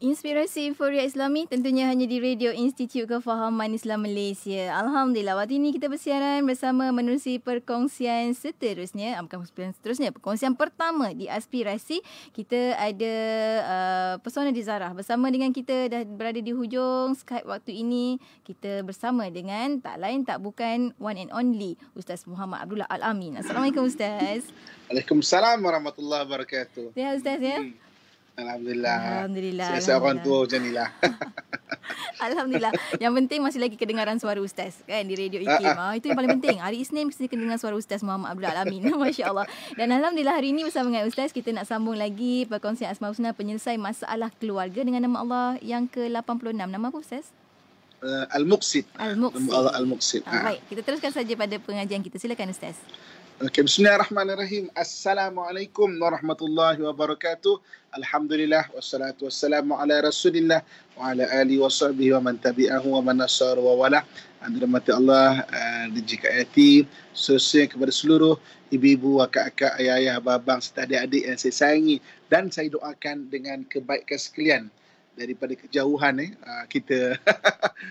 Inspirasi Euforia Islami tentunya hanya di Radio Institut Kefahaman Islam Malaysia. Alhamdulillah, waktu ini kita bersiaran bersama menerusi perkongsian seterusnya. Bukan perkongsian seterusnya, perkongsian pertama di Aspirasi. Kita ada Pesona Dizarah bersama dengan kita, dah berada di hujung Skype waktu ini. Kita bersama dengan tak lain tak bukan one and only Ustaz Muhammad Abdullah Al-Amin. Assalamualaikum Ustaz. Waalaikumsalam warahmatullahi wabarakatuh. Ya Ustaz ya. Alhamdulillah. Alhamdulillah. Siasa orang tua macam ni lah. Alhamdulillah. Yang penting masih lagi kedengaran suara Ustaz kan di Radio IKIM. Itu yang paling penting. Hari Isnin mesti kena dengar suara Ustaz Muhammad Abdullah Al-Amin. Masya Allah. Dan Alhamdulillah hari ini bersama dengan Ustaz kita nak sambung lagi perkongsian Asmaul Husna penyelesai masalah keluarga dengan nama Allah yang ke-86. Nama apa Ustaz? Al-Muqsid. Al-Muqsid. Allah Al-Muqsid. Baik, kita teruskan saja pada pengajian kita. Silakan Ustaz. Okay, bismillahirrahmanirrahim. Assalamualaikum warahmatullahi wabarakatuh. Alhamdulillah wassalatu wassalamu ala Rasulillah wa ala alihi wa sahbihi wa man tabi'ahu wa man nasar wa wala. Dirahmati Allah, dijikayati sosial kepada seluruh ibu-ibu, akak-akak, ayah-ayah, abang-abang serta adik-adik yang saya sayangi dan saya doakan dengan kebaikan sekalian. Daripada kejauhan kita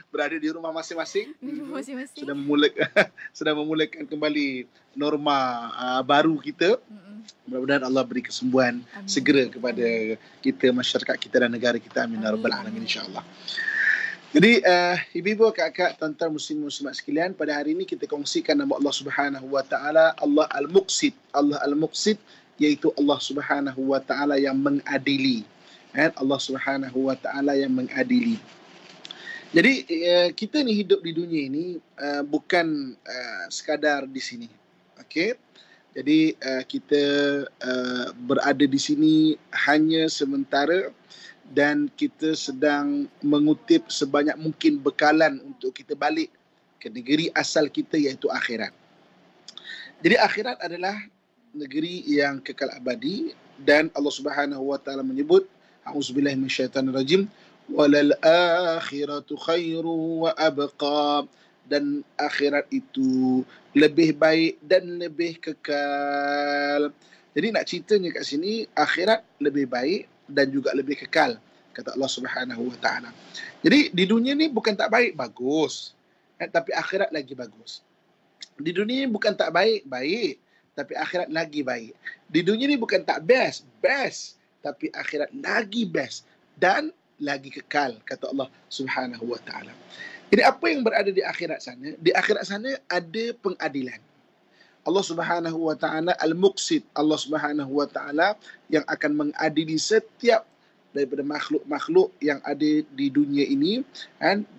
berada di rumah masing-masing. Sudah memulakan kembali norma baru kita. Mudah-mudahan Allah beri kesembuhan segera kepada kita, masyarakat kita dan negara kita. Amin ya rabbal alamin insya-Allah. Jadi ibu-ibu, kakak, tuan-tuan muslim-muslimat sekalian, pada hari ini kita kongsikan nama Allah Subhanahu wa taala, Allah Al-Muqsid. Allah Al-Muqsid iaitu Allah Subhanahu wa taala yang mengadili. Allah Subhanahu wa taala yang mengadili. Jadi kita ni hidup di dunia ini bukan sekadar di sini. Okey. Jadi kita berada di sini hanya sementara dan kita sedang mengutip sebanyak mungkin bekalan untuk kita balik ke negeri asal kita iaitu akhirat. Jadi akhirat adalah negeri yang kekal abadi dan Allah Subhanahu wa taala menyebut A'udzubillahi minasyaitonirrajim walal akhiratu khairu wa abqa, dan akhirat itu lebih baik dan lebih kekal. Jadi nak ceritanya kat sini akhirat lebih baik dan juga lebih kekal kata Allah Subhanahu wa taala. Jadi di dunia ni bukan tak baik, bagus. Tapi akhirat lagi bagus. Di dunia ni bukan tak baik, baik, tapi akhirat lagi baik. Di dunia ni bukan tak best, best, tapi akhirat lagi best dan lagi kekal kata Allah Subhanahu wa taala. Jadi apa yang berada di akhirat sana? Di akhirat sana ada pengadilan. Allah Subhanahu wa taala Al-Muqsid, Allah Subhanahu wa taala yang akan mengadili setiap daripada makhluk-makhluk yang ada di dunia ini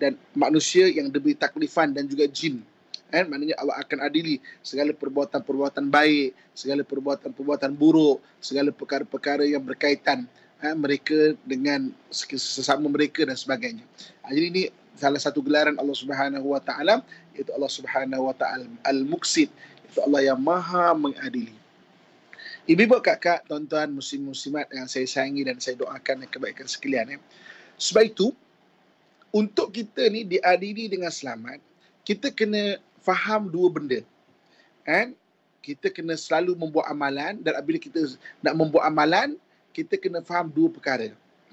dan manusia yang diberi taklifan dan juga jin. Maknanya Allah akan adili segala perbuatan-perbuatan baik, segala perbuatan-perbuatan buruk, segala perkara-perkara yang berkaitan mereka dengan sesama mereka dan sebagainya. Jadi ini salah satu gelaran Allah Subhanahu wa taala, iaitu Allah Subhanahu wa taala Al-Muqsid, itu Allah yang Maha mengadili. Ibu-ibu, kakak, tuan-tuan muslim-muslimat yang saya sayangi dan saya doakan yang kebaikan sekalian. Sebab itu untuk kita ni diadili dengan selamat, kita kena faham dua benda. Kita kena selalu membuat amalan, dan apabila kita nak membuat amalan, kita kena faham dua perkara.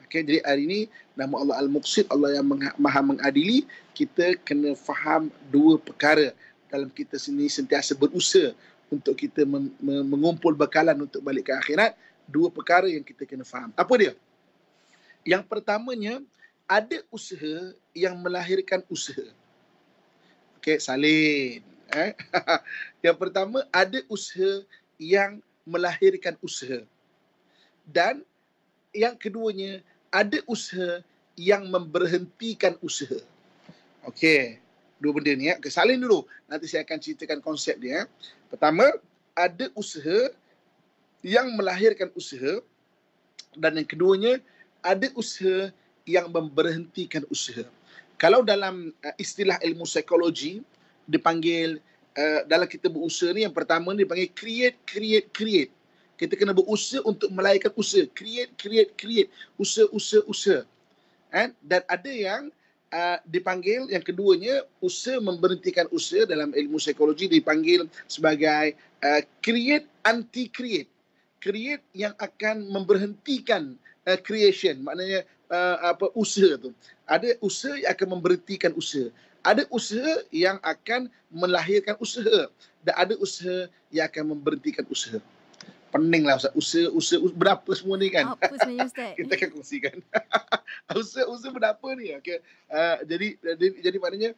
Okay, jadi hari ini nama Allah Al-Muqsid, Allah yang Maha mengadili, kita kena faham dua perkara dalam kita sini sentiasa berusaha untuk kita mengumpul bekalan untuk balik ke akhirat. Dua perkara yang kita kena faham. Apa dia? Yang pertamanya, ada usaha yang melahirkan usaha. Okay, salin. Yang pertama, ada usaha yang melahirkan usaha. Dan yang keduanya, ada usaha yang memberhentikan usaha. Okey, dua benda ni. Okay, salin dulu. Nanti saya akan ceritakan konsep dia. Pertama, ada usaha yang melahirkan usaha. Dan yang keduanya, ada usaha yang memberhentikan usaha. Kalau dalam istilah ilmu psikologi, dipanggil, dalam kita berusaha ni, yang pertama ni dipanggil create. Kita kena berusaha untuk melahirkan usaha. Create. Usaha. Dan ada yang dipanggil, yang keduanya, usaha memberhentikan usaha. Dalam ilmu psikologi dipanggil sebagai create anti-create. Create yang akan memberhentikan creation, maknanya usaha tu. Ada usaha yang akan memberhentikan usaha. Ada usaha yang akan melahirkan usaha. Dan ada usaha yang akan memberhentikan usaha. Pening lah Ustaz. Usaha berapa semua ni kan? Apa sebenarnya Ustaz? Kita akan kongsikan. Usaha berapa ni? Okay. Jadi maknanya,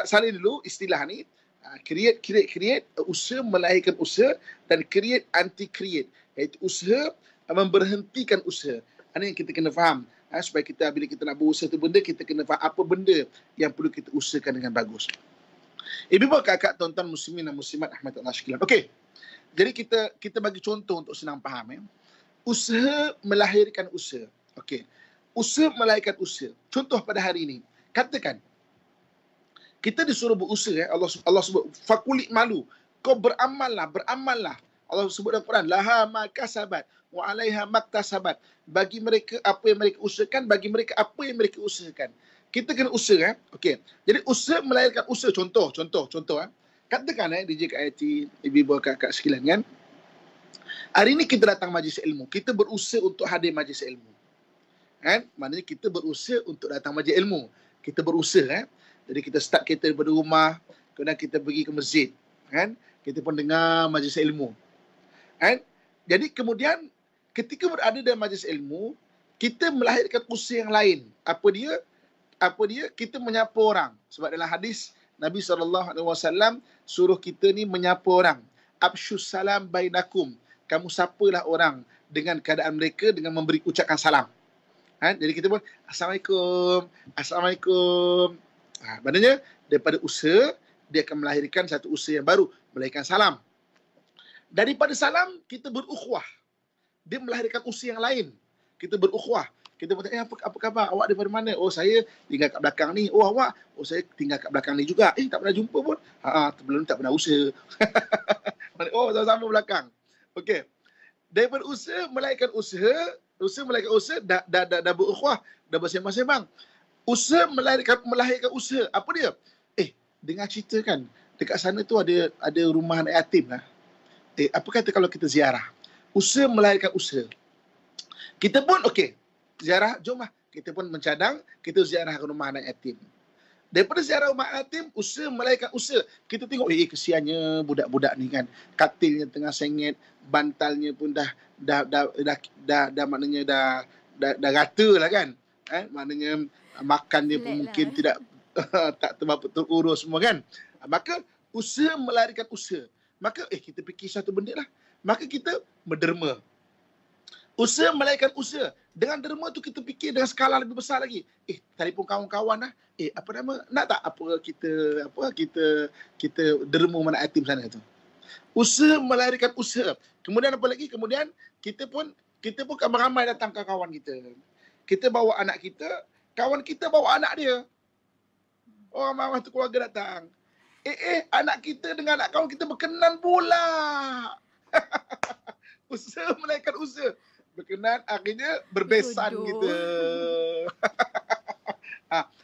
salin dulu istilah ni. Create, usaha melahirkan usaha, dan create anti-create. Iaitu usaha memberhentikan usaha. Ini yang kita kena faham. Supaya kita, bila kita nak berusaha tu benda, kita kena faham apa benda yang perlu kita usahakan dengan bagus. Ibu bapa kakak, tuan-tuan muslimin dan muslimat rahmatullah sekalian. Okey. Jadi kita bagi contoh untuk senang faham. Usaha melahirkan usaha. Okey. Usaha melahirkan usaha. Contoh pada hari ini. Katakan, kita disuruh berusaha. Allah sebut, fakulik malu. Kau beramallah. Allah sebut dalam Quran, laha ma kasabat wa alaiha maktasabat. Bagi mereka apa yang mereka usahakan, bagi mereka apa yang mereka usahakan. Kita kena usaha. Okey. Jadi usaha melahirkan usaha. Contoh. Katakan DJ Kak Ayati, ibu-ibu kakak sekalian kan. Hari ini kita datang majlis ilmu. Kita berusaha untuk hadir majlis ilmu. Kan? Maknanya kita berusaha untuk datang majlis ilmu. Kita berusaha. Jadi kita start kereta daripada rumah. Kemudian kita pergi ke masjid. Kan? Kita pun dengar majlis ilmu. Kan? Jadi kemudian ketika berada dalam majlis ilmu, kita melahirkan usaha yang lain. Apa dia? Kita menyapa orang. Sebab dalam hadis, Nabi SAW suruh kita ni menyapa orang. Absyus salam bainakum. Kamu sapalah orang dengan keadaan mereka dengan memberi ucapkan salam. Jadi kita pun, Assalamualaikum. Maknanya, daripada usaha, dia akan melahirkan satu usaha yang baru. Melahirkan salam. Daripada salam, kita berukhuwah. Dia melahirkan usaha yang lain. Kita berukhuwah. Kita bertanya, apa khabar? Awak daripada mana? Oh, saya tinggal kat belakang ni. Oh, awak? Oh, saya tinggal kat belakang ni juga. Tak pernah jumpa pun. Sebelum ni tak pernah usaha. Oh, sama-sama belakang. Okey. Daripada usaha, melahirkan usaha. Usaha melahirkan usaha, dah berukhuwah. Dah bersembang-sembang. Usaha melahirkan usaha. Apa dia? Dengar cerita kan, dekat sana tu ada rumah anak yatim lah. Apa kata kalau kita ziarah? Usaha melahirkan usaha. Kita pun, okey. Ziarah, jom lah. Kita pun mencadang, kita ziarah ke rumah anak yatim. Daripada ziarah rumah anak yatim, usaha melahirkan usaha. Kita tengok, kesiannya budak-budak ni kan. Katilnya tengah sengit, bantalnya pun dah maknanya dah rata lah kan. Maknanya makannya pun mungkin tidak tak terlalu terurus semua kan. Maka usaha melahirkan usaha. Maka kita fikir satu benda lah. Maka kita menderma. Usaha melahirkan usaha. Dengan derma tu kita fikir dengan skala lebih besar lagi. Telefon kawan-kawan lah. Apa nama? Nak tak kita derma mana yatim sana tu. Usaha melahirkan usaha. Kemudian apa lagi? Kemudian kita pun ramai datang ke kawan kita. Kita bawa anak kita, kawan kita bawa anak dia. Ramai tu keluarga datang. Anak kita dengan anak kawan kita berkenan pula. Usaha melahirkan usaha. Berkenan, akhirnya berbesan kita.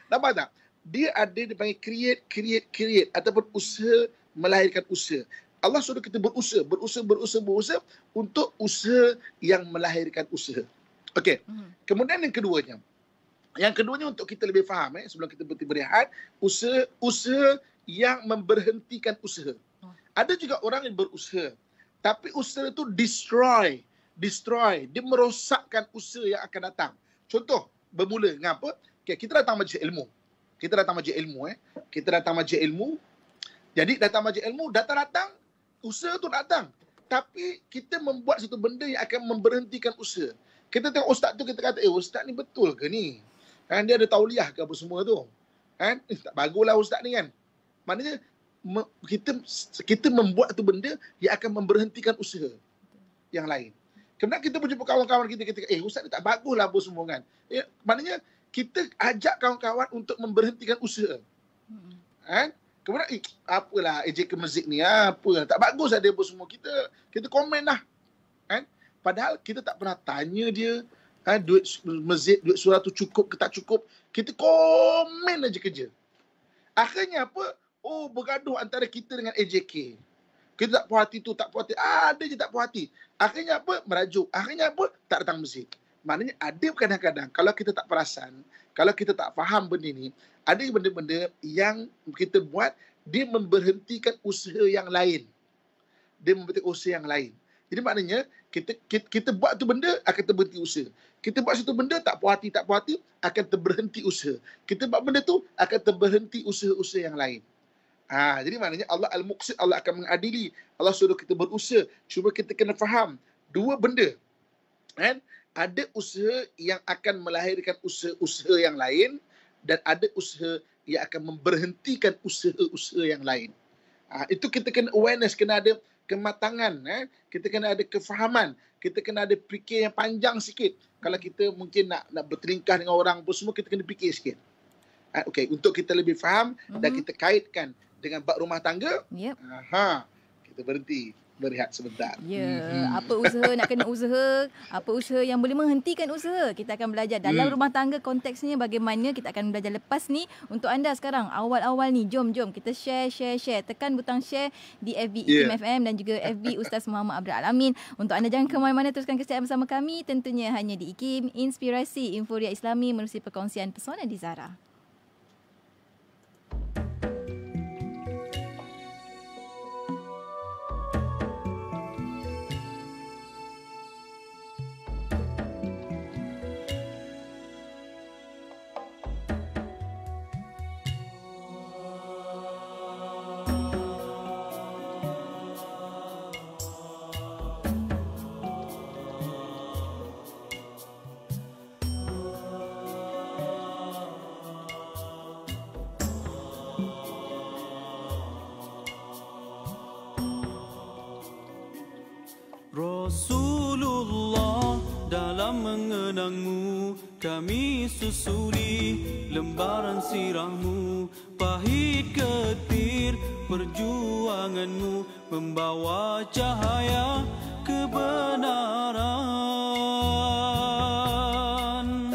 Nampak tak? Dia dipanggil create ataupun usaha melahirkan usaha. Allah suruh kita berusaha untuk usaha yang melahirkan usaha. Okey. Kemudian yang keduanya. Untuk kita lebih faham sebelum kita berehat, usaha yang memberhentikan usaha. Ada juga orang yang berusaha, tapi usaha itu destroy. Dia merosakkan usaha yang akan datang. Contoh, bermula dengan apa? Kita datang majlis ilmu. Jadi datang majlis ilmu, datang, usaha tu datang. Tapi kita membuat satu benda yang akan memberhentikan usaha. Kita tengok ustaz tu, kita kata, ustaz ni betul ke ni? Kan dia ada tauliah ke apa semua tu. Kan? Tak baguslah ustaz ni kan. Maknanya, kita membuat tu benda yang akan memberhentikan usaha yang lain. Kemudian kita berjumpa kawan-kawan kita, ustaz ni tak baguslah apa semua kan. Maknanya, kita ajak kawan-kawan untuk memberhentikan usaha. Kan? Kemudian, apalah AJK Masjid ni, tak bagus lah dia apa semua. Kita komen lah. Kan? Padahal kita tak pernah tanya dia, duit masjid, duit surau tu cukup ke tak cukup. Kita komen aja kerja. Akhirnya apa? Bergaduh antara kita dengan AJK. Kita tak puas hati tu, tak puas hati. Ada je tak puas hati. Akhirnya apa? Merajuk. Akhirnya apa? Tak datang masjid. Maknanya ada kadang-kadang kalau kita tak perasan, kalau kita tak faham benda ni, ada benda-benda yang kita buat, dia memberhentikan usaha yang lain. Dia memberhentikan usaha yang lain. Jadi maknanya kita buat tu benda akan terberhenti usaha. Kita buat satu benda tak puas hati akan terberhenti usaha. Kita buat benda tu akan terberhenti usaha-usaha yang lain. Jadi maknanya Allah Al-Muqsid, Allah akan mengadili. Allah suruh kita berusaha. Cuma kita kena faham dua benda. Kan? Ada usaha yang akan melahirkan usaha-usaha yang lain dan ada usaha yang akan memberhentikan usaha-usaha yang lain. Itu kita kena awareness, kena ada kematangan, kita kena ada kefahaman, kita kena ada fikir yang panjang sikit. Kalau kita mungkin nak bertelingkah dengan orang pun semua, kita kena fikir sikit. Okey, untuk kita lebih faham dan kita kaitkan dengan bab rumah tangga, kita berhenti, berehat sebentar. Apa usaha nak kena usaha, apa usaha yang boleh menghentikan usaha. Kita akan belajar dalam rumah tangga konteksnya bagaimana. Kita akan belajar lepas ni. Untuk anda sekarang awal-awal ni, jom kita share. Tekan butang share di FB IKIM FM dan juga FB Ustaz Muhammad Abdul Alamin. Untuk anda jangan ke mana-mana, teruskan kesetiaan bersama kami tentunya hanya di IKIM, Inspirasi Inforia Islami menerusi perkongsian pesona di Zara. Rasulullah, dalam mengenangmu kami susuri lembaran sirahmu, pahit getir perjuanganmu membawa cahaya kebenaran.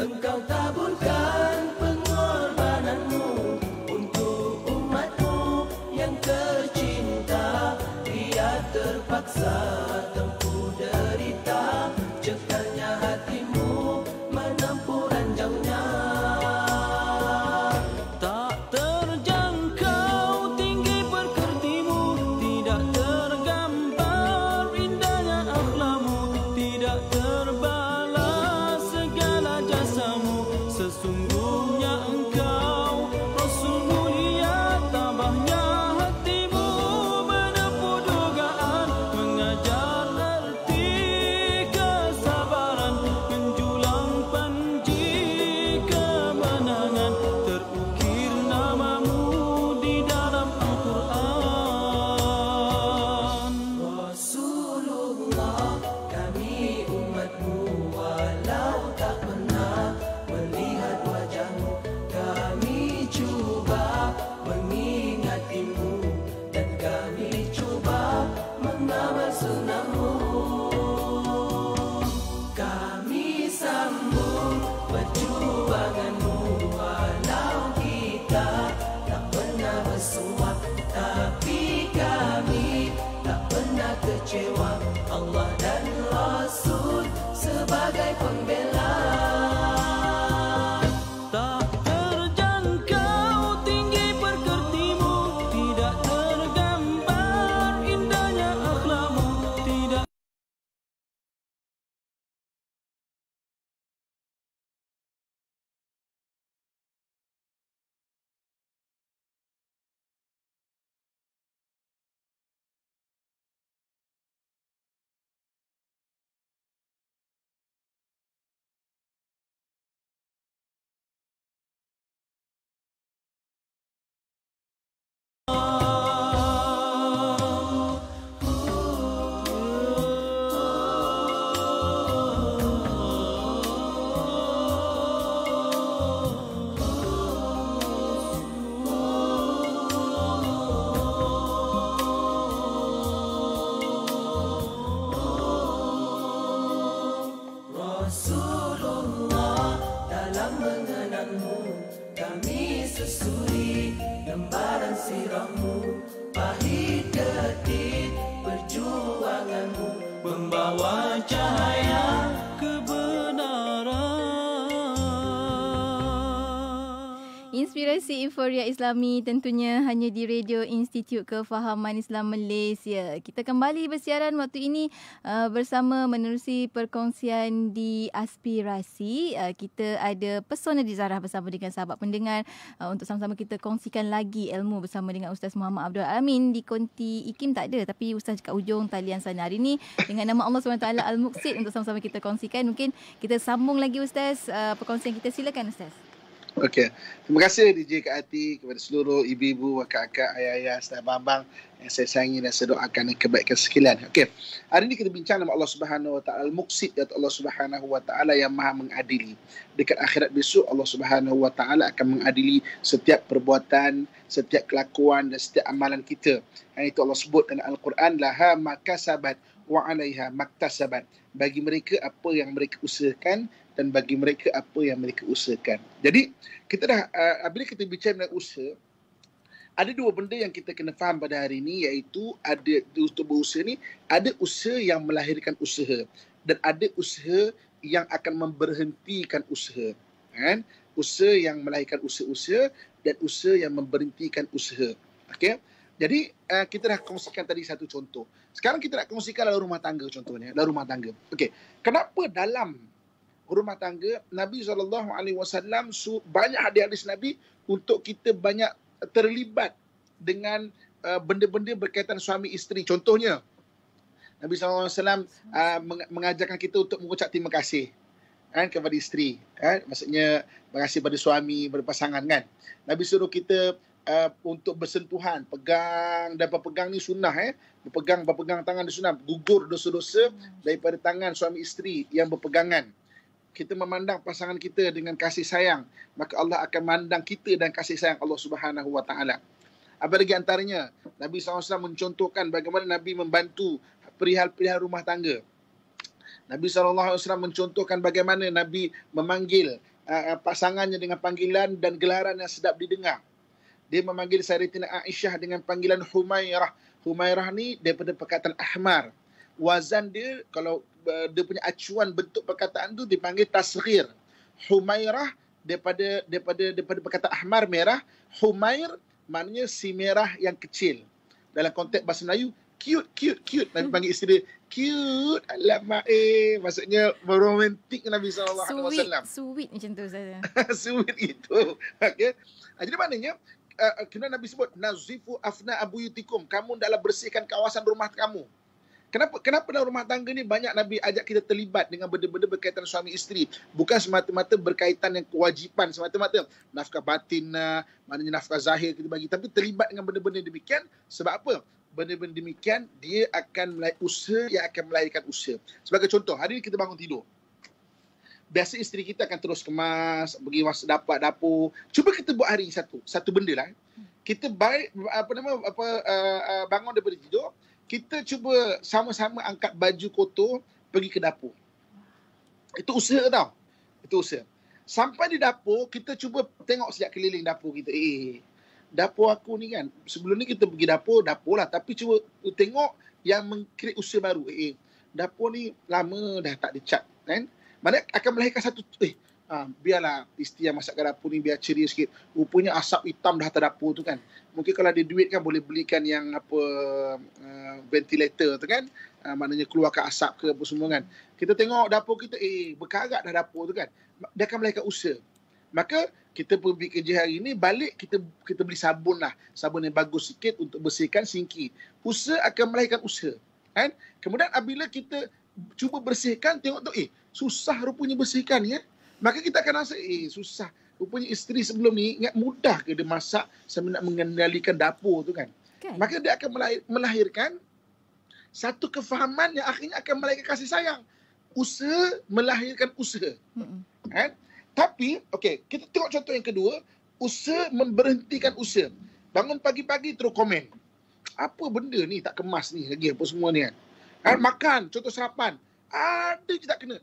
Engkau taburkan pengorbananmu untuk umatmu yang tercinta, dia terpaksa tempuh derita, cekalnya hatimu menempuh ranjangnya. Tak terjangkau tinggi perkertimu, tidak tergambar indahnya akhlakmu, tidak terbalas segala jasamu. Sesungguhnya engkau Rasul mulia, tabahnya hatimu menempuh dugaan, mengajar erti kesabaran, menjulang panji kemenangan, terukir namamu di dalam Al-Quran. Rasulullah, kami umatmu, walau tak pernah melihat wajahmu, kami cuba mengingatimu dan kami cuba mengamal sunnahmu. Kami sambung perjuanganmu, walau kita tak pernah bersuah, tapi kami tak pernah kecewa. Allah dan Rasul sebagai pembela. Tak terjangkau tinggi perkertimu, tidak tergambar indahnya akhlakmu, tidak Rasulullah, dalam mengenangmu kami susuri lembaran sirahmu, pahit getir perjuanganmu membawa cahaya kebenaran. Inspirasi Euforia Islami tentunya hanya di Radio Institut Kefahaman Islam Malaysia. Kita kembali bersiaran waktu ini bersama menerusi perkongsian di Aspirasi. Kita ada Pesona di Zarah bersama dengan sahabat pendengar untuk sama-sama kita kongsikan lagi ilmu bersama dengan Ustaz Muhammad Abdul Amin. Di konti IKIM tak ada, tapi Ustaz kat ujung talian sana hari ini dengan nama Allah SWT Al-Muqsid untuk sama-sama kita kongsikan. Mungkin kita sambung lagi Ustaz perkongsian kita. Silakan Ustaz. Okey. Terima kasih DJ Kak Ati, kepada seluruh ibu-ibu, kakak-kakak, ayah-ayah, serta abang-abang yang saya sayangi dan saya doakan kebaikan sekalian. Okey. Hari ini kita bincang nama Allah Subhanahu Wa Taala Al-Muqsid, iaitu Allah Subhanahu Wa Taala yang Maha mengadili. Dekat akhirat besok Allah Subhanahu Wa Taala akan mengadili setiap perbuatan, setiap kelakuan dan setiap amalan kita. Yang itu Allah sebut dalam Al-Quran, laha makasabat wa 'alaiha maktasabat. Bagi mereka apa yang mereka usahakan dan bagi mereka apa yang mereka usahakan. Jadi, kita dah bila kita bicara mengenai usaha, ada dua benda yang kita kena faham pada hari ini, iaitu ada untuk berusaha ni, ada usaha yang melahirkan usaha dan ada usaha yang akan memberhentikan usaha. Kan? Usaha yang melahirkan usaha-usaha dan usaha yang memberhentikan usaha. Okey? Jadi, kita dah kongsikan tadi satu contoh. Sekarang kita nak kongsikan dalam rumah tangga contohnya. Dalam rumah tangga. Okey. Kenapa dalam rumah tangga Nabi SAW banyak hadis Nabi untuk kita banyak terlibat dengan benda-benda berkaitan suami isteri. Contohnya, Nabi SAW mengajarkan kita untuk mengucap terima kasih kan, kepada isteri. Kan? Maksudnya, terima kasih pada suami, pada pasangan. Kan? Nabi suruh kita untuk bersentuhan, pegang dan berpegang ni sunnah. Berpegang tangan di sunnah. Gugur dosa-dosa daripada tangan suami isteri yang berpegangan. Kita memandang pasangan kita dengan kasih sayang, maka Allah akan memandang kita dan kasih sayang Allah Subhanahu Wa Taala. Apa lagi antaranya? Nabi SAW mencontohkan bagaimana Nabi membantu perihal-perihal rumah tangga. Nabi SAW mencontohkan bagaimana Nabi memanggil pasangannya dengan panggilan dan gelaran yang sedap didengar. Dia memanggil Sayyidatina Aisyah dengan panggilan Humairah. Humairah ni daripada perkataan ahmar. Wazan dia, kalau dia punya acuan bentuk perkataan tu dipanggil tasghir. Humairah daripada perkataan ahmar, merah. Humair maknanya si merah yang kecil. Dalam konteks bahasa Melayu, cute. Nabi panggil isteri dia, cute. Alamak, maksudnya romantik Nabi SAW. Sweet macam tu saya. Sweet itu. Okay. Jadi maknanya, kena Nabi sebut, nazifu afna abuyutikum. Kamu adalah bersihkan kawasan rumah kamu. Kenapa dalam rumah tangga ni banyak Nabi ajak kita terlibat dengan benda-benda berkaitan suami isteri. Bukan semata-mata berkaitan dengan kewajipan, semata-mata nafkah batin, maknanya nafkah zahir kita bagi. Tapi terlibat dengan benda-benda demikian. Sebab apa? Benda-benda demikian, dia akan melahirkan usaha yang akan melahirkan usaha. Sebagai contoh, hari ni kita bangun tidur. Biasa isteri kita akan terus kemas, pergi masuk dapur. Cuba kita buat hari satu benda lah. Kita bangun daripada tidur, kita cuba sama-sama angkat baju kotor, pergi ke dapur. Itu usaha tau. Itu usaha. Sampai di dapur, kita cuba tengok sekejap keliling dapur kita. Dapur aku ni kan, sebelum ni kita pergi dapur lah. Tapi cuba tengok yang mengkreat usaha baru. Dapur ni lama dah tak dicat. Kan? Mana akan melahirkan satu, biarlah isteri yang masak kat dapur ni biar ceria sikit. Rupanya asap hitam dah atas dapur tu kan. Mungkin kalau ada duit kan boleh belikan yang ventilator tu kan. Maknanya keluarkan asap ke apa semua kan. Kita tengok dapur kita, berkarat dah dapur tu kan. Dia akan melahirkan usaha. Maka kita pergi kerja hari ni, balik kita beli sabun lah. Sabun yang bagus sikit untuk bersihkan sinki. Usaha akan melahirkan usaha. Kan? Kemudian apabila kita cuba bersihkan, tengok tu, susah rupanya bersihkan ya. Maka kita akan rasa, susah. Rupanya isteri sebelum ni ingat mudah ke dia masak sambil nak mengendalikan dapur tu kan. Maka dia akan melahirkan satu kefahaman yang akhirnya akan melahirkan kasih sayang. Usaha melahirkan usaha. Kan? Tapi, kita tengok contoh yang kedua. Usaha memberhentikan usaha. Bangun pagi-pagi terus komen. Apa benda ni tak kemas ni lagi apa semua ni kan. Makan, contoh sarapan. Ada je tak kena.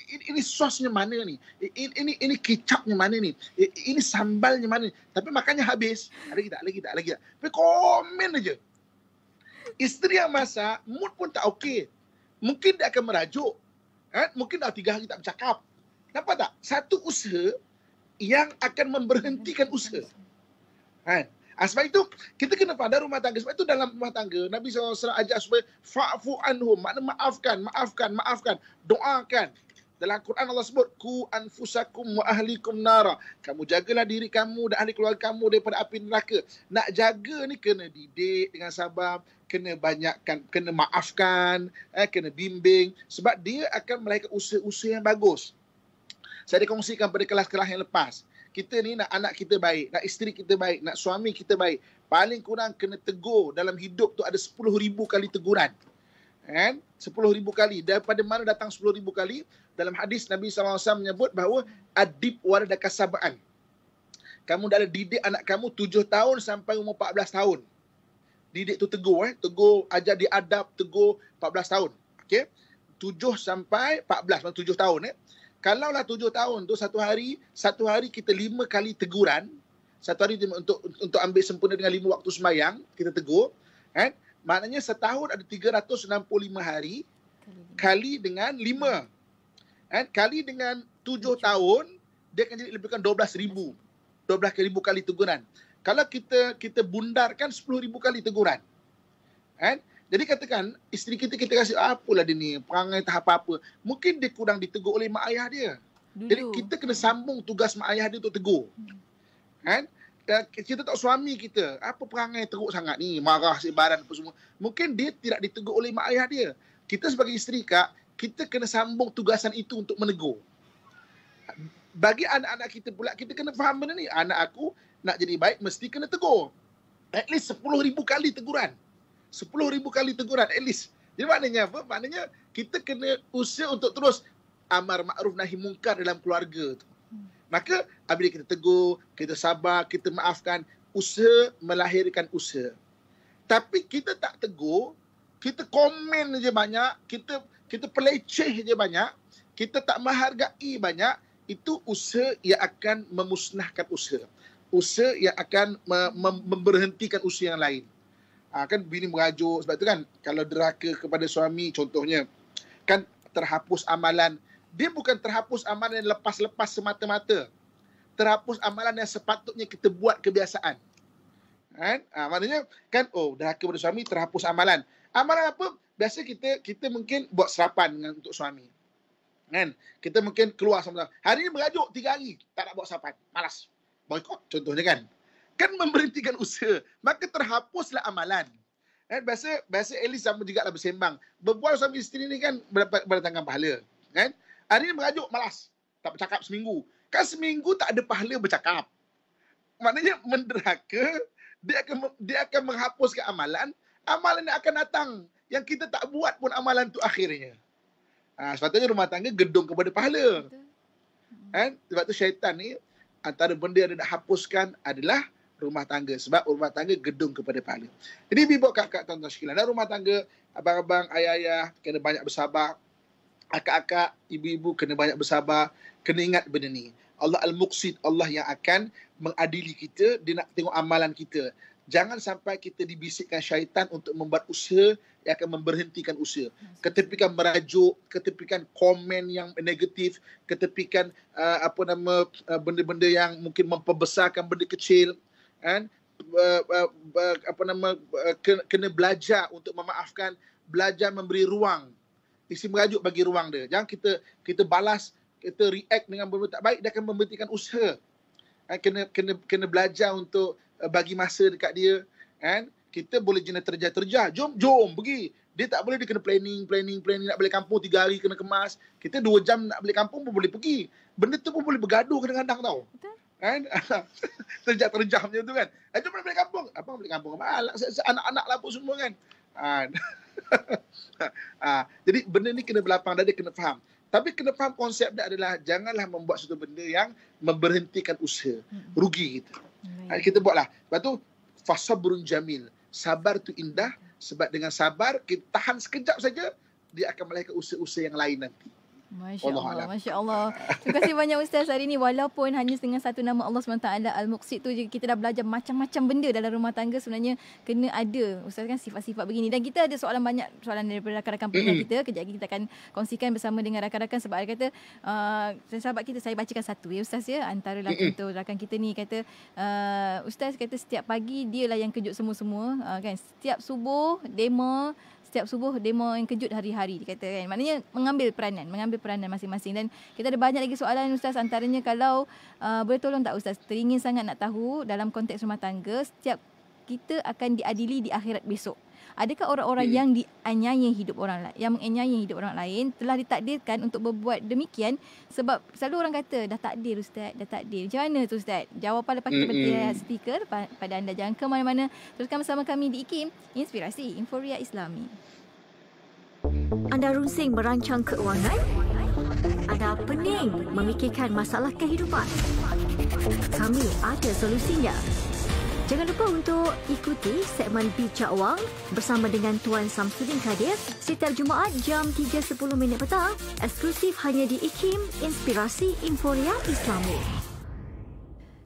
Ini sosnya mana ni? Ini kecapnya mana ni? Ini sambalnya mana ni? Tapi makannya habis. Lagi tak. Tapi komen aja. Isteri yang masak, mood pun tak okey. Mungkin dia akan merajuk. Mungkin dah 3 hari tak bercakap. Nampak tak? Satu usaha yang akan memberhentikan usaha. Kan? Sebab itu kita kena faham rumah tangga. Sebab itu dalam rumah tangga Nabi SAW ajar supaya fa'fu anhum, makna maafkan, doakan. Dalam Quran Allah sebut ku anfusakum wa ahlikum nara. Kamu jagalah diri kamu dan ahli keluarga kamu daripada api neraka. Nak jaga ni kena didik dengan sabar, kena banyakkan, kena maafkan, kena bimbing sebab dia akan melahirkan usaha-usaha yang bagus. Saya dikongsikan pada kelas-kelas yang lepas. Kita ni nak anak kita baik, nak isteri kita baik, nak suami kita baik. Paling kurang kena tegur dalam hidup tu ada 10,000 kali teguran. Kan? 10,000 kali. Daripada mana datang 10,000 kali? Dalam hadis Nabi SAW menyebut bahawa adib waladaka sab'an. Kamu dah didik anak kamu 7 tahun sampai umur 14 tahun. Didik tu tegur. Tegur, ajar dia adab, tegur 14 tahun. Okey? 7 sampai 14, 7 tahun. Kalaulah 7 tahun tu satu hari kita 5 kali teguran. Satu hari untuk ambil sempurna dengan 5 waktu sembahyang, kita tegur. Kan? Maknanya setahun ada 365 hari kali dengan 5. Kan? Kali dengan 7 tahun, dia akan jadi lebih kurang 12,000. 12,000 kali teguran. Kalau kita bundarkan 10,000 kali teguran. Kan? Jadi katakan, isteri kita kasih, apalah dia ni, perangai tak apa-apa. Mungkin dia kurang ditegur oleh mak ayah dia. Jadi kita kena sambung tugas mak ayah dia untuk tegur. Kan? Kita tak suami kita, apa perangai teruk sangat ni, marah sebaran apa semua. Mungkin dia tidak ditegur oleh mak ayah dia. Kita sebagai isteri, Kak, kita kena sambung tugasan itu untuk menegur. Bagi anak-anak kita pula, kita kena faham benda ni. Anak aku nak jadi baik, mesti kena tegur. At least 10,000 kali teguran. 10,000 kali teguran, at least. Jadi maknanya apa? Maknanya kita kena usaha untuk terus amar ma'ruf nahi mungkar dalam keluarga tu. Maka apabila kita tegur, kita sabar, kita maafkan, usaha melahirkan usaha. Tapi kita tak tegur, kita komen je banyak, kita peleceh je banyak, kita tak menghargai banyak, itu usaha yang akan memusnahkan usaha. Usaha yang akan memberhentikan usaha yang lain. Kan bini merajuk, sebab tu kan kalau deraka kepada suami contohnya, kan terhapus amalan. Dia bukan terhapus amalan yang lepas-lepas semata-mata. Terhapus amalan yang sepatutnya kita buat kebiasaan. Kan? Maknanya kan, deraka kepada suami, terhapus amalan. Amalan apa? Biasa kita mungkin buat sarapan untuk suami. Kan? Kita mungkin keluar sama-sama. Hari ni merajuk 3 hari, tak nak buat sarapan. Malas. Boykot contohnya kan. Kan memberhentikan usaha. Maka terhapuslah amalan. Biasa at least sama juga lah bersembang. Berbual suami isteri ni kan berdatangkan pahala. Kan? Hari ni merajuk, malas. Tak bercakap seminggu. Kan seminggu tak ada pahala bercakap. Maknanya menderaka, dia akan menghapuskan amalan. Amalan yang akan datang. Yang kita tak buat pun amalan tu akhirnya. Sepatutnya rumah tangga gedung kepada pahala. Kan? Sebab tu syaitan ni, antara benda yang dia nak hapuskan adalah rumah tangga. Sebab rumah tangga gedung kepada pahala. Jadi ibu kakak tuan-tuan sekalian, dalam rumah tangga, abang-abang, ayah-ayah kena banyak bersabar. Akak-akak, ibu-ibu kena banyak bersabar. Kena ingat benda ni. Allah Al-Muqsid, Allah yang akan mengadili kita. Dia nak tengok amalan kita. Jangan sampai kita dibisikkan syaitan untuk membuat usaha yang akan memberhentikan usaha. Ketepikan merajuk, ketepikan komen yang negatif, ketepikan benda-benda yang mungkin memperbesarkan benda kecil. Kan? Kena belajar untuk memaafkan, belajar memberi ruang. Isi merajuk bagi ruang dia. Jangan kita balas, kita react dengan benda tak baik, dia akan memberhentikan usaha. Kena belajar untuk bagi masa dekat dia. Kan? Kita boleh jenis terjah-terjah. Jom pergi. Dia tak boleh, dia kena planning. Nak balik kampung 3 hari kena kemas. Kita 2 jam nak balik kampung pun boleh pergi. Benda tu pun boleh bergaduh kadang-kadang tau. Kan? Terjah-terjah macam tu kan. Jom balik kampung. Abang balik kampung. Anak-anak lah pun semua kan. Jadi benda ni kena berlapang dada, kena faham. Tapi kena faham konsep dia adalah janganlah membuat satu benda yang memberhentikan usaha. Rugi kita. Kita buatlah. Lepas tu, fasabrun jamil. Sabar tu indah. Sebab dengan sabar, kita tahan sekejap saja, dia akan melahirkan usaha-usaha yang lain nanti. Masya Wallahu Allah, a'lam. Masya Allah. Terima kasih banyak Ustaz hari ini. Walaupun hanya dengan satu nama Allah SWT Al-Muqsit tu je, kita dah belajar macam-macam benda dalam rumah tangga. Sebenarnya kena ada Ustaz kan sifat-sifat begini. Dan kita ada banyak soalan daripada rakan-rakan pendengar kita. Kejap lagi kita akan kongsikan bersama dengan rakan-rakan. Sebab dia kata, sahabat kita, saya bacakan satu ya Ustaz ya. Antara contoh rakan kita ni kata, Ustaz kata setiap pagi dialah yang kejut semua-semua. Kan? Setiap subuh demo yang kejut hari-hari dia kata kan. Maknanya mengambil peranan masing-masing. Dan kita ada banyak lagi soalan Ustaz, antaranya kalau boleh tolong tak Ustaz, teringin sangat nak tahu dalam konteks rumah tangga, setiap kita akan diadili di akhirat besok. Adakah orang-orang yang dianiaya hidup orang lain, yang menganiaya hidup orang lain telah ditakdirkan untuk berbuat demikian? Sebab selalu orang kata dah takdir Ustaz, dah takdir. Macam mana tu Ustaz? Jawapan lepas kita bertiada stiker pada anda. Jangan ke mana-mana. Teruskan bersama kami di IKIM, Inspirasi Inforia Islami. Anda rusing merancang keuangan? Anda pening memikirkan masalah kehidupan? Kami ada solusinya. Jangan lupa untuk ikuti segmen Bijak Wang bersama dengan Tuan Samsudin Kadir setiap Jumaat jam 3.10 petang, eksklusif hanya di IKIM, Inspirasi Inforia Islami.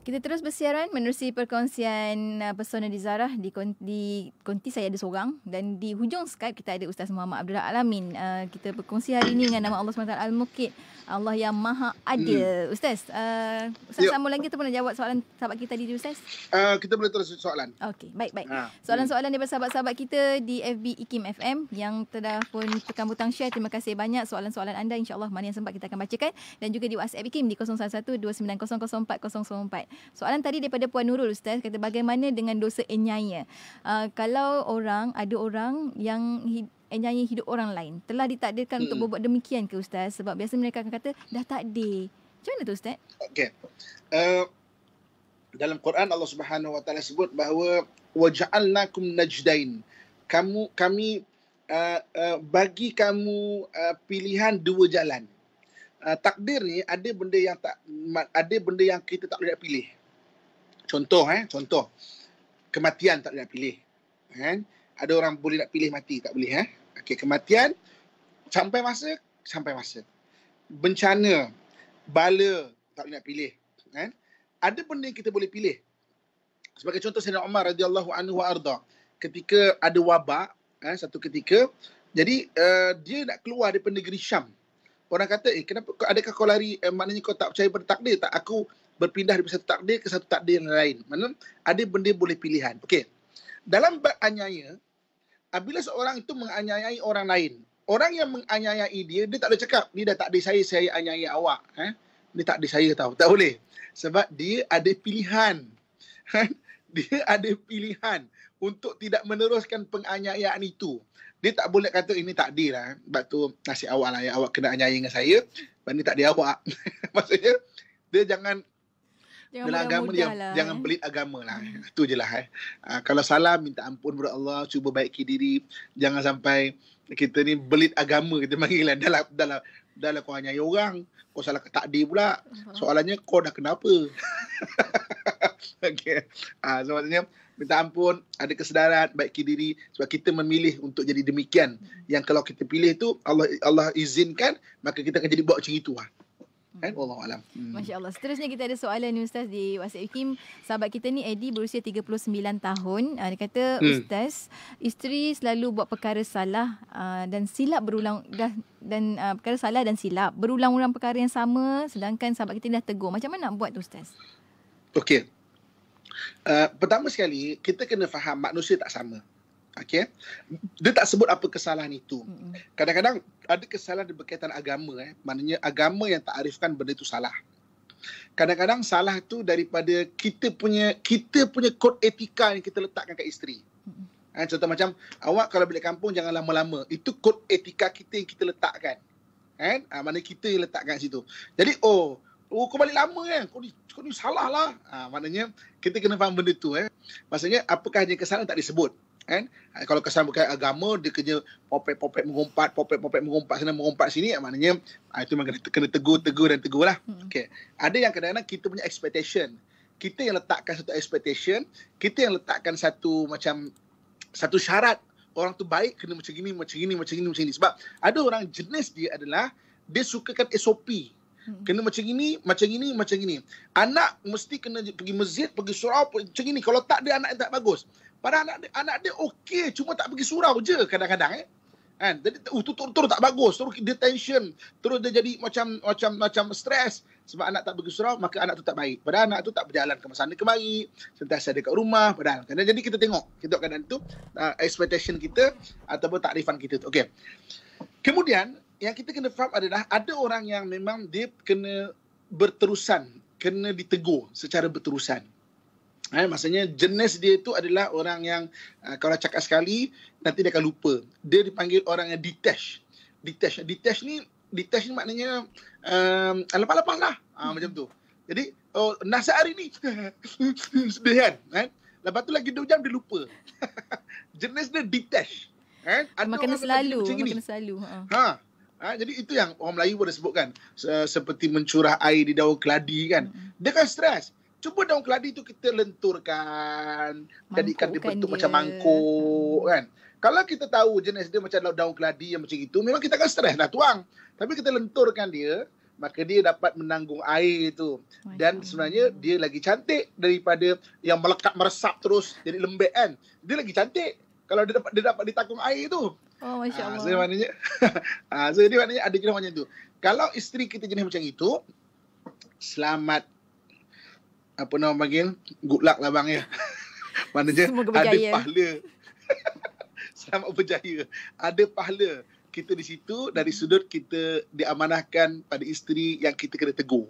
Kita terus bersiaran menerusi perkongsian Pesona di Zarah. Di konti saya ada seorang, dan di hujung Skype kita ada Ustaz Muhammad Abdullah Alamin. Kita berkongsi hari ini dengan nama Allah SWT Al-Muqit, Allah yang Maha Adil. Ustaz, Ustaz sambung lagi ataupun nak jawab soalan sahabat kita tadi Ustaz? Kita boleh terus soalan. Okey, baik. Soalan-soalan daripada sahabat-sahabat kita di FB IKIM FM yang telah pun tekan butang share. Terima kasih banyak soalan-soalan anda. InsyaAllah mana yang sempat kita akan bacakan. Dan juga di WhatsApp IKIM di 0112900404. Soalan tadi daripada Puan Nurul Ustaz, kata bagaimana dengan dosa enyaya? Kalau ada orang yang enyaya hidup orang lain, telah ditakdirkan untuk berbuat demikian ke Ustaz? Sebab biasa mereka akan kata dah takdir. Macam mana tu Ustaz? Okey. Dalam Quran Allah Subhanahu Wa Taala sebut bahawa waja'alnakum najdain. Kami bagi kamu pilihan dua jalan. Takdir ni ada benda yang kita tak boleh nak pilih. Contoh kematian tak boleh nak pilih. Ada orang boleh nak pilih mati, tak boleh. Okey, kematian sampai masa. Bencana, bala tak boleh nak pilih. Ada benda yang kita boleh pilih. Sebagai contoh Sayyidina Umar radhiyallahu anhu wa arda, ketika ada wabak satu ketika, jadi dia nak keluar daripada negeri Syam. Orang kata, kenapa, adakah kau lari, maknanya kau tak percaya pada takdir? Tak, aku berpindah dari satu takdir ke satu takdir yang lain. Maksudnya, ada benda boleh pilihan. Okey. Dalam bab aniaya, apabila seorang itu menganiayai orang lain, orang yang menganiayai dia tak boleh cakap, dia dah takdir saya aniaya awak. Dia takdir saya tahu. Tak boleh. Sebab dia ada pilihan. Dia ada pilihan untuk tidak meneruskan penganiayaan itu. Dia tak boleh kata ini takdir lah. Sebab tu nasib awak lah, awak kena aniaya dengan saya. Sebab ni takdir awak. Maksudnya, dia jangan dalam agama dia, jangan belit agama lah. Itu je lah. Kalau salah, minta ampun kepada Allah. Cuba baiki diri. Jangan sampai kita ni belit agama. Kita panggil lah. Dah lah kau aniaya orang. Kau salah ke takdir pula. Soalannya, kau dah kenapa? Okay. Maksudnya, minta ampun, ada kesedaran, baiki diri. Sebab kita memilih untuk jadi demikian. Yang kalau kita pilih tu, Allah izinkan, maka kita akan jadi buat macam itu lah. Wallahualam. Masya Allah. Seterusnya kita ada soalan ni Ustaz di WhatsApp IKIM. Sahabat kita ni Eddie berusia 39 tahun. Dia kata, Ustaz, isteri selalu buat perkara salah dan silap berulang perkara salah dan silap. Berulang-ulang perkara yang sama, sedangkan sahabat kita ni dah tegur. Macam mana nak buat tu Ustaz? Okey. Pertama sekali, kita kena faham manusia tak sama. Okay? Dia tak sebut apa kesalahan itu. Kadang-kadang ada kesalahan berkaitan agama. Maknanya agama yang tak arifkan benda itu salah. Kadang-kadang salah tu daripada kita punya kod etika yang kita letakkan kat isteri. Contoh macam, awak kalau balik kampung jangan lama-lama. Itu kod etika kita yang kita letakkan. Maknanya kita yang letakkan situ. Jadi, kau balik lama kan? Kau ni salah lah. Maknanya, kita kena faham benda tu. Maksudnya, apakah hanya kesalahan tak disebut? Kalau kesalahan berkaitan agama, dia kerja popek-popek mengumpat sana, mengumpat sini, maknanya itu memang kena tegur lah. Okay. Ada yang kadang-kadang kita punya expectation. Kita yang letakkan satu expectation, kita yang letakkan satu syarat. Orang tu baik, kena macam gini. Sebab ada orang jenis dia adalah, dia sukakan SOP. Kena macam ini, macam ini, macam ini. Anak mesti kena pergi masjid, pergi surau macam ini. Kalau tak, dia anak yang tak bagus. Padahal anak dia okey, cuma tak pergi surau je kadang-kadang kan. Jadi terus tak bagus, terus dia tension, terus dia jadi macam stres sebab anak tak pergi surau, maka anak tu tak baik. Padahal anak tu tak berjalan ke sana kemari, sentiasa ada kat rumah padahal. Jadi kita tengok keadaan tu expectation kita ataupun takrifan kita tu. Okey. Kemudian yang kita kena faham adalah ada orang yang memang dia kena berterusan, kena ditegur secara berterusan. Maksudnya jenis dia itu adalah orang yang kalau cakap sekali nanti dia akan lupa. Dia dipanggil orang yang detach. Detach ni maknanya lepas-lepas lah. Macam tu. Jadi nasihat hari ni sedih kan? Lepas tu lagi 2 jam dia lupa. Jenis dia detach. Kena selalu. Jadi itu yang orang Melayu boleh sebutkan seperti mencurah air di daun keladi kan. Dia kan stres. Cuba daun keladi tu kita lenturkan, jadikan dia bentuk macam mangkuk kan. Kalau kita tahu jenis dia macam daun keladi yang macam itu, memang kita akan stres lah tuang. Tapi kita lenturkan dia, maka dia dapat menanggung air itu. Dan sebenarnya dia lagi cantik daripada yang melekat meresap terus jadi lembek kan. Dia lagi cantik kalau dia dapat ditakung air tu. Oh, Masya Allah. So maknanya ada jenis macam tu. Kalau isteri kita jenis macam itu, selamat, apa nama panggil, good luck lah bang ya. Maknanya ada pahala. Selamat berjaya. Ada pahala kita di situ dari sudut kita diamanahkan pada isteri yang kita kena tegur.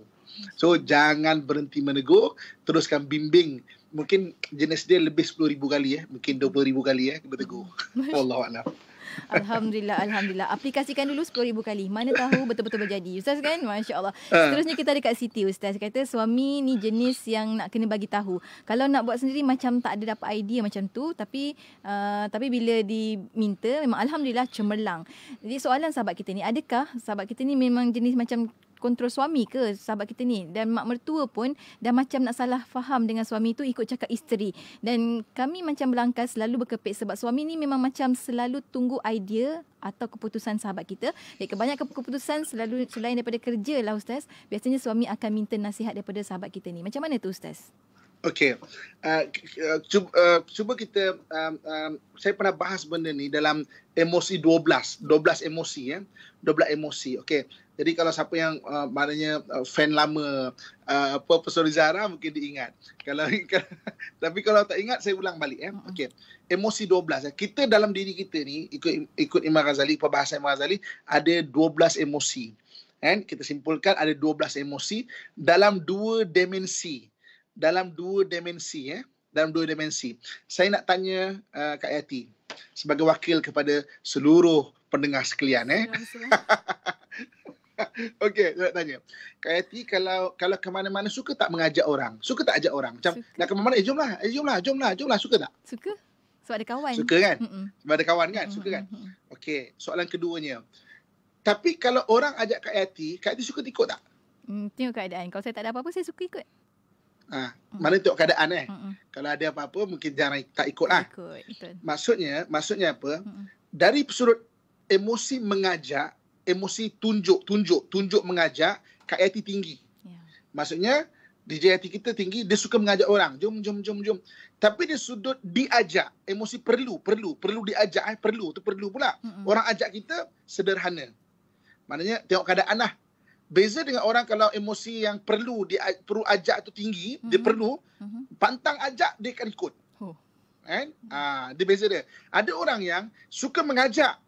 So jangan berhenti menegur, teruskan bimbing. Mungkin jenis dia lebih 10,000 kali mungkin 20,000 kali kita tegur. Wallahualam. Alhamdulillah. Aplikasikan dulu 10,000 kali. Mana tahu betul-betul berjadi. Ustaz kan? Masya Allah. Seterusnya kita ada kat Siti. Ustaz kata suami ni jenis yang nak kena bagi tahu. Kalau nak buat sendiri macam tak ada dapat idea macam tu. Tapi bila diminta memang Alhamdulillah cemerlang. Jadi soalan sahabat kita ni, adakah sahabat kita ni memang jenis macam kontrol suami ke sahabat kita ni? Dan mak mertua pun dah macam nak salah faham dengan suami tu ikut cakap isteri. Dan kami macam berlangkah selalu berkepit sebab suami ni memang macam selalu tunggu idea atau keputusan sahabat kita. Dan kebanyakan keputusan selalu selain daripada kerja lah Ustaz. Biasanya suami akan minta nasihat daripada sahabat kita ni. Macam mana tu Ustaz? Okey. Cuba kita saya pernah bahas benda ni dalam emosi 12 emosi 12 emosi. Okey. Jadi kalau siapa yang maknanya fan lama Pesori Zahra mungkin diingat. Tapi kalau tak ingat saya ulang balik Okey. Emosi 12 Kita dalam diri kita ni ikut Imam Ghazali, perbahasan Imam Ghazali ada 12 emosi. Kan? Kita simpulkan ada 12 emosi dalam 2 dimensi. Dalam dua dimensi. Saya nak tanya Kak Yati sebagai wakil kepada seluruh pendengar sekalian. Okey, saya nak tanya. Kak Yati kalau ke mana-mana suka tak mengajak orang? Suka tak ajak orang? Macam nak ke mana-mana, jomlah. Suka tak? Suka. Sebab ada kawan. Suka kan? Sebab ada kawan kan? Suka kan? Okey, soalan keduanya. Tapi kalau orang ajak Kak Yati suka ikut tak? Tengok keadaan. Kalau saya tak ada apa-apa, saya suka ikut. Mana tengok keadaan Kalau ada apa-apa mungkin jarang tak ikut lah. Betul. Maksudnya apa? Dari sudut emosi mengajak, emosi tunjuk mengajak, Kak Yati tinggi. Maksudnya DJ Yati kita tinggi, dia suka mengajak orang. Jom. Tapi dia sudut diajak, emosi perlu diajak, perlu pula. Orang ajak kita sederhana. Maknanya tengok keadaan lah. Beza dengan orang kalau emosi yang perlu ajak tu tinggi, dia perlu, pantang ajak dia akan ikut. Kan? Dia beza dia. Ada orang yang suka mengajak,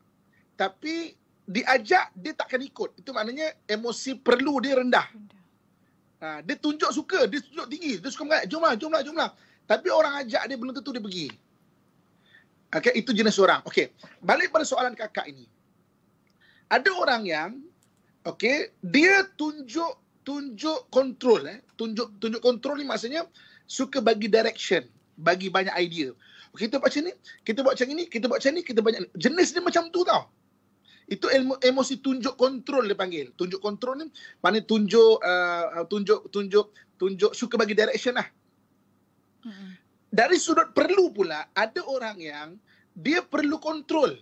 tapi diajak dia takkan ikut. Itu maknanya emosi perlu dia rendah. Dia tunjuk suka, dia tunjuk tinggi, dia suka mengajak, jomlah. Tapi orang ajak dia belum tentu dia pergi. Okay, itu jenis orang. Okay, balik pada soalan kakak ini. Ada orang yang dia tunjuk kontrol. Tunjuk kontrol ni maksudnya suka bagi direction, bagi banyak idea. Kita buat macam ni, kita buat macam ni, jenis dia macam tu tau. Itu emosi tunjuk kontrol dia panggil. Tunjuk kontrol ni maknanya tunjuk suka bagi direction lah. Dari sudut perlu pula, ada orang yang dia perlu kontrol.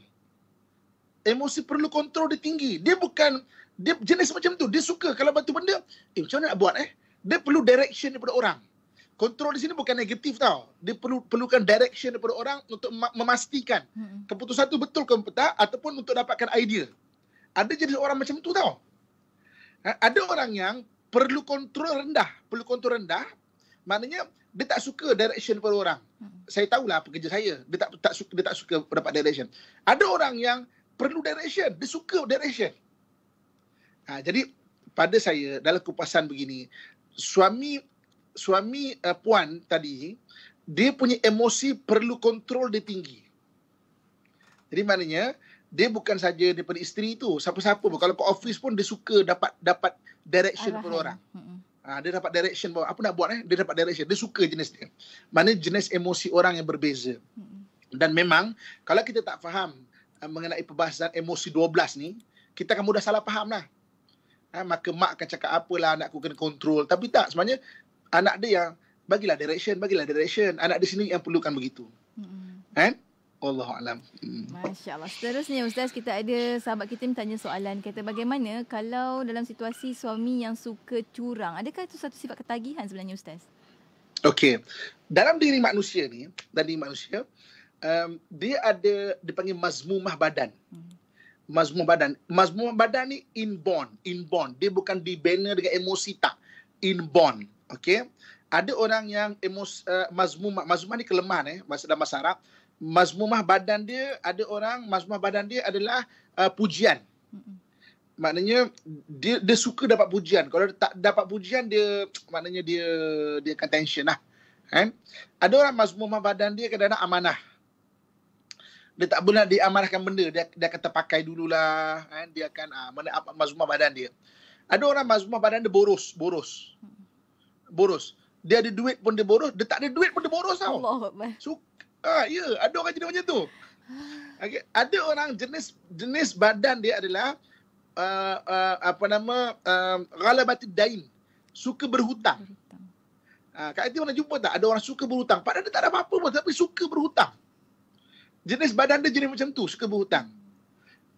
Emosi perlu kontrol dia tinggi. Dia bukan Dia jenis macam tu. Dia suka kalau batu benda, macam mana nak buat Dia perlu direction daripada orang. Kontrol di sini bukan negatif tau. Dia perlukan direction daripada orang untuk memastikan keputusan tu betul ke tak, ataupun untuk dapatkan idea. Ada jenis orang macam tu tau. Ada orang yang perlu kontrol rendah. Perlu kontrol rendah, maknanya dia tak suka direction daripada orang. Saya tahulah apa kerja saya. Dia tak suka dapat direction. Ada orang yang perlu direction. Dia suka direction. Jadi pada saya dalam kupasan begini, suami puan tadi, dia punya emosi perlu kontrol dia tinggi. Jadi maknanya dia bukan saja daripada isteri tu, siapa-siapa pun kalau ke office pun dia suka dapat direction daripada orang. Dia dapat direction bahawa apa nak buat dia dapat direction. Dia suka jenis dia. Mana jenis emosi orang yang berbeza. Dan memang kalau kita tak faham mengenai perbahasan emosi 12 ni, kita akan mudah salah faham lah. Maka mak akan cakap apalah, anakku kena kontrol. Tapi tak, sebenarnya anak dia yang bagilah direction. Anak di sini yang perlukan begitu. Wallahualam. Masya Allah. Seterusnya Ustaz, kita ada sahabat kita tanya soalan. Kata bagaimana kalau dalam situasi suami yang suka curang? Adakah itu satu sifat ketagihan sebenarnya Ustaz? Okey. Dalam diri manusia ni, dia dipanggil mazmumah badan. Mazmumah badan ni inborn. Dia bukan dibina dengan emosi, tak. Inborn. Okey. Ada orang yang mazmumah ni kelemahan dalam bahasa Arab. Mazmumah badan dia, ada orang mazmumah badan dia adalah pujian. Maknanya dia suka dapat pujian. Kalau tak dapat pujian, dia maknanya dia akan tension lah. Ada orang mazmumah badan dia kadang-kadang amanah. Dia tak boleh diamanahkan benda, dia akan terpakai dululah. Dia akan mazmumah badan dia. Ada orang mazmumah badan dia boros. Dia ada duit pun dia boros, dia tak ada duit pun dia boros tau. Allahuakbar. Ya, ada orang jenis macam tu. Okay. Ada orang jenis badan dia adalah ghalabatid dain, suka berhutang. Kat itu mana jumpa tak? Ada orang suka berhutang. Padahal dia tak ada apa-apa pun, tapi suka berhutang. Jenis badan dia jenis macam tu, suka berhutang.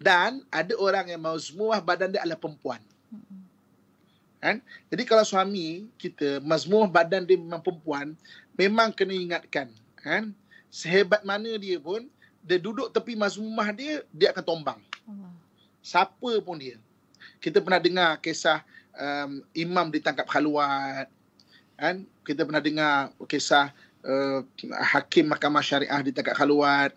Dan ada orang yang mazmumah badan dia adalah perempuan. Jadi kalau suami kita mazmumah badan dia memang perempuan, memang kena ingatkan. Sehebat mana dia pun, dia duduk tepi mazmumah dia akan tombang. Siapa pun dia. Kita pernah dengar kisah imam ditangkap khaluat. Kita pernah dengar kisah hakim mahkamah syariah ditangkap khaluat.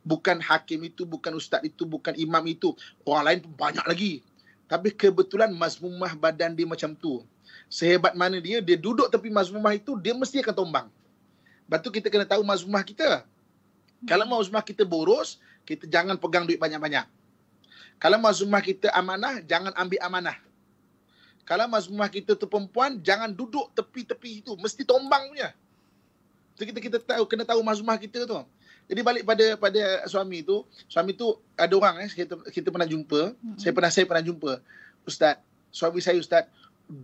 Bukan hakim itu, bukan ustaz itu, bukan imam itu. Orang lain pun banyak lagi. Tapi kebetulan mazmumah badan dia macam tu. Sehebat mana dia duduk tepi mazmumah itu, dia mesti akan tombang. Lepas tu kita kena tahu mazmumah kita. Kalau mazmumah kita boros, kita jangan pegang duit banyak-banyak. Kalau mazmumah kita amanah, jangan ambil amanah. Kalau mazmumah kita tu perempuan, jangan duduk tepi-tepi itu. Mesti tombang punya. So kita kena tahu mazmumah kita tu. Jadi balik pada suami tu ada orang kita pernah jumpa. Saya pernah jumpa. Ustaz, suami saya Ustaz,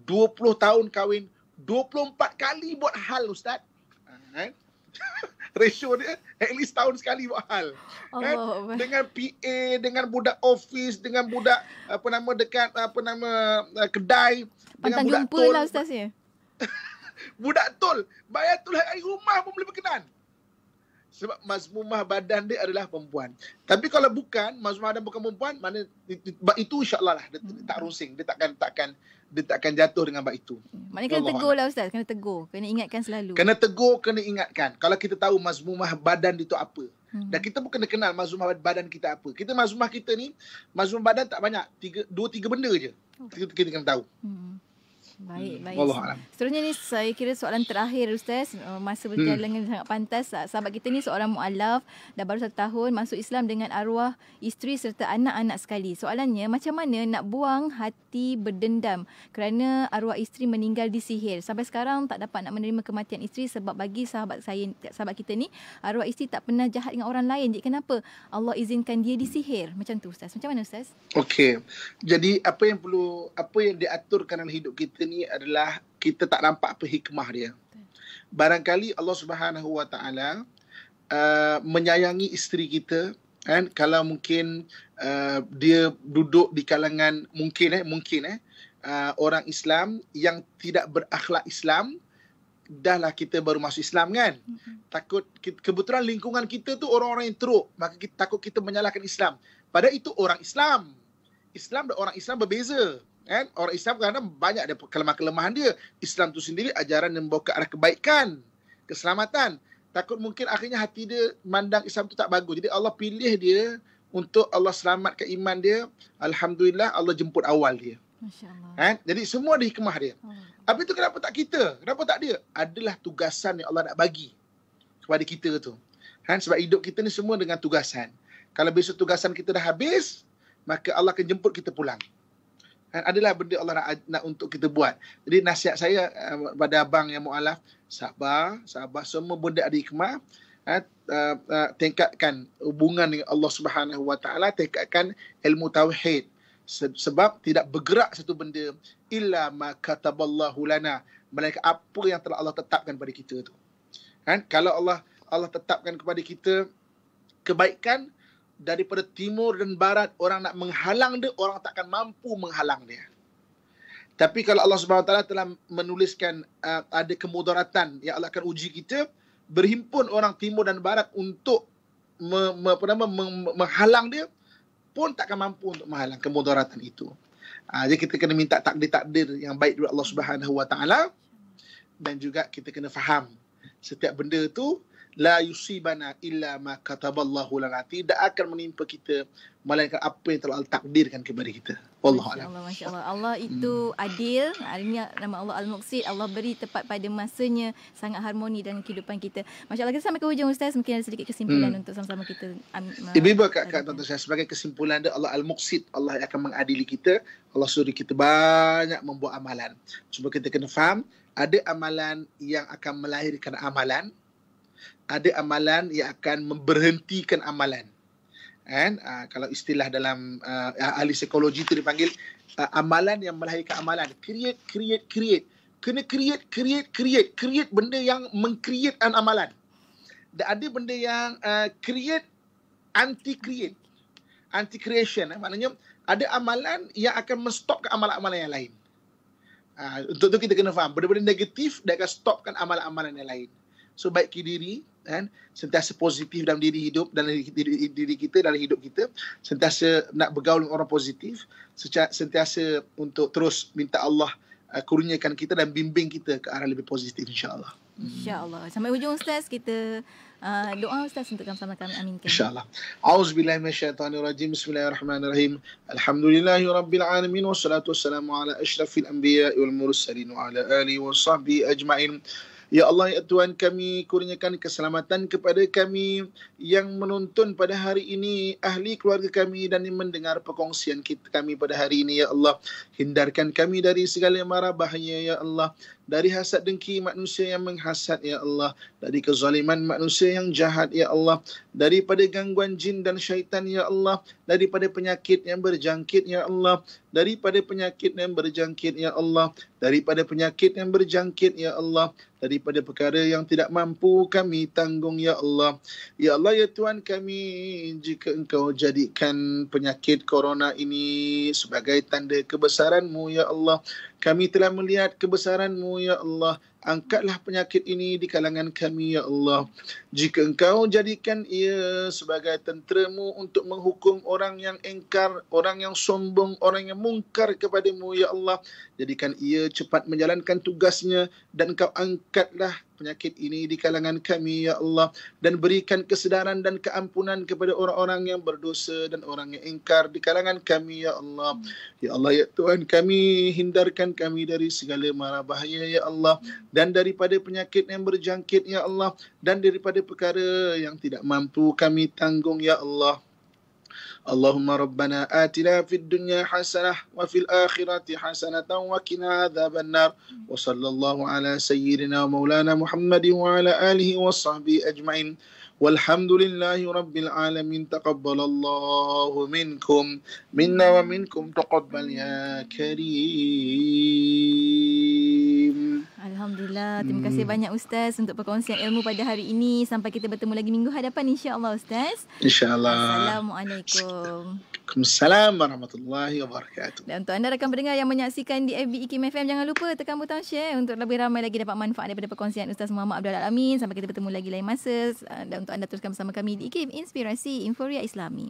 20 tahun kahwin, 24 kali buat hal Ustaz. Ratio dia at least tahun sekali buat hal. Dengan PA, dengan budak office, dengan budak dekat kedai, pantang dengan budak jumpa tol. lah Ustaz ya. Budak tol, bayar tol hari rumah pun boleh berkenan. Sebab mazmumah badan dia adalah perempuan. Tapi kalau bukan, mazmumah badan bukan perempuan, mana itu insya-Allah lah dia tak rusing, dia takkan jatuh dengan bab itu. Maknanya kena tegur lah Ustaz, kena tegur, kena ingatkan selalu. Kena tegur, kena ingatkan. Kalau kita tahu mazmumah badan itu apa. Dan kita pun kena kenal mazmumah badan kita apa. Kita mazmumah kita ni, mazmumah badan tak banyak, 2-3 benda je. Kita kena tahu. Baik. Wallahualam. Seterusnya ni saya kira soalan terakhir Ustaz. Masa berjalan dengan sangat pantas. Sahabat kita ni seorang mu'alaf, dah baru 1 tahun masuk Islam dengan arwah isteri serta anak-anak sekali. Soalannya, macam mana nak buang hati berdendam kerana arwah isteri meninggal disihir. Sampai sekarang tak dapat nak menerima kematian isteri sebab bagi sahabat kita ni, arwah isteri tak pernah jahat dengan orang lain. Jadi kenapa Allah izinkan dia disihir? Macam tu Ustaz. Macam mana Ustaz? Okey. Jadi apa yang diaturkan dalam hidup kita ni adalah kita tak nampak apa hikmah dia. Barangkali Allah Subhanahu Wa Taala menyayangi isteri kita Kan kalau mungkin dia duduk di kalangan orang Islam yang tidak berakhlak Islam, dahlah kita baru masuk Islam kan. Takut kebetulan lingkungan kita tu orang-orang yang teruk, maka kita takut kita menyalahkan Islam. Padahal itu orang Islam. Islam dan orang Islam berbeza. Kan? Orang Islam kadang banyak ada kelemahan-kelemahan dia. Islam tu sendiri ajaran yang membawa ke arah kebaikan, keselamatan. Takut mungkin akhirnya hati dia mandang Islam tu tak bagus. Jadi Allah pilih dia untuk Allah selamatkan iman dia. Alhamdulillah Allah jemput awal dia. Masya-Allah. Kan? Jadi semua ada hikmah dia. Habis tu kenapa tak kita? Kenapa tak dia? Adalah tugasan yang Allah nak bagi kepada kita tu. Kan? Sebab hidup kita ni semua dengan tugasan. Kalau besok tugasan kita dah habis, maka Allah akan jemput kita pulang. Kan? Adalah benda Allah nak untuk kita buat. Jadi nasihat saya pada abang yang mu'alaf, sabar, semua benda ada hikmah. Tingkatkan hubungan dengan Allah Subhanahu Wa Taala, tingkatkan ilmu tauhid. Sebab tidak bergerak satu benda illa ma kataballahu lana, melainkan apa yang telah Allah tetapkan pada kita tu. Kan? Kalau Allah tetapkan kepada kita kebaikan, daripada timur dan barat orang nak menghalang dia, orang takkan mampu menghalang dia. Tapi kalau Allah Subhanahu Wa Taala telah menuliskan ada kemudaratan yang Allah akan uji kita, berhimpun orang timur dan barat untuk menghalang dia, pun takkan mampu untuk menghalang kemudaratan itu. Jadi kita kena minta takdir-takdir yang baik dari Allah Subhanahu Wa Taala, dan juga kita kena faham setiap benda tu la yusibana illa ma kataballahu lana, tidak akan menimpa kita melainkan apa yang telah Allah takdirkan kepada kita. Wallahu a'lam. Masya-Allah. Allah itu adil. Hari ini nama Allah Al-Muqsit. Allah beri tepat pada masanya, sangat harmoni dalam kehidupan kita. Masya-Allah. Kita sampai ke hujung Ustaz, mungkin ada sedikit kesimpulan untuk sama-sama kita. Ibu Kak Tuan saya, sebagai kesimpulan dia, Allah Al-Muqsit, Allah yang akan mengadili kita. Allah suruh kita banyak membuat amalan. Cuma kita kena faham, ada amalan yang akan melahirkan amalan, ada amalan yang akan memberhentikan amalan. Kan? Kalau istilah dalam ahli psikologi itu dipanggil amalan yang melahirkan amalan. Create. Kena create benda yang meng-createkan amalan. Dan ada benda yang create, anti-create. Anti-creation. Maknanya ada amalan yang akan menstopkan amalan-amalan yang lain. Untuk itu kita kena faham, benda-benda negatif dia akan stopkan amalan-amalan yang lain. So baiki diri, kan, sentiasa positif dalam diri hidup, dalam diri kita, dalam hidup kita, sentiasa nak bergaul dengan orang positif, sentiasa untuk terus minta Allah kurniakan kita dan bimbing kita ke arah lebih positif, insya-Allah. InsyaAllah. Sampai hujung Ustaz, kita doa Ustaz untuk sama-sama kami aminkan. InsyaAllah. A'udzubillahi minasyaitanirrajim. Bismillahirrahmanirrahim. Alhamdulillahi rabbil alamin, wassalatu wassalamu ala asyrafil anbiya'i wal mursalin wa ala alihi wa sahbihi ajma'in. Ya Allah, ya Tuhan kami, kurniakan keselamatan kepada kami yang menonton pada hari ini, ahli keluarga kami, dan yang mendengar perkongsian kami pada hari ini, ya Allah. Hindarkan kami dari segala mara bahaya, ya Allah. Dari hasad dengki manusia yang menghasad, ya Allah. Dari kezaliman manusia yang jahat, ya Allah. Daripada gangguan jin dan syaitan, ya Allah. Daripada penyakit yang berjangkit, ya Allah. Daripada penyakit yang berjangkit, ya Allah. Daripada penyakit yang berjangkit, ya Allah. Daripada perkara yang tidak mampu kami tanggung, ya Allah. Ya Allah, ya Tuhan kami, jika Engkau jadikan penyakit corona ini sebagai tanda kebesaran-Mu, ya Allah, kami telah melihat kebesaran-Mu, ya Allah. Angkatlah penyakit ini di kalangan kami, ya Allah. Jika Engkau jadikan ia sebagai tentera-Mu untuk menghukum orang yang engkar, orang yang sombong, orang yang mungkar kepada-Mu, ya Allah, jadikan ia cepat menjalankan tugasnya, dan Engkau angkatlah penyakit ini di kalangan kami, ya Allah, dan berikan kesedaran dan keampunan kepada orang-orang yang berdosa dan orang yang ingkar di kalangan kami, ya Allah. Ya Allah, ya Tuhan kami, hindarkan kami dari segala mara bahaya, ya Allah, dan daripada penyakit yang berjangkit, ya Allah, dan daripada perkara yang tidak mampu kami tanggung, ya Allah. Allahumma rabbana atina fid dunya hasanah wa fil akhirati hasanatan wa qina adzabannar. Wa sallallahu ala sayyidina maulana Muhammadin wa ala alihi wa sahbihi ajma'in. Walhamdulillahi rabbil alamin. Taqabbalallahu minkum minna wa minkum taqabbal ya karim. Alhamdulillah. Alhamdulillah. Terima kasih banyak Ustaz untuk perkongsian ilmu pada hari ini. Sampai kita bertemu lagi minggu hadapan insya-Allah Ustaz. InsyaAllah. Assalamualaikum. Waalaikumsalam warahmatullahi wabarakatuh. Dan untuk anda rakan pendengar yang menyaksikan di FB IKIM FM, jangan lupa tekan butang share untuk lebih ramai lagi dapat manfaat daripada perkongsian Ustaz Muhammad Abdul Alamin. Sampai kita bertemu lagi lain masa. Dan untuk anda teruskan bersama kami di IKIM Inspirasi Inforia Islami.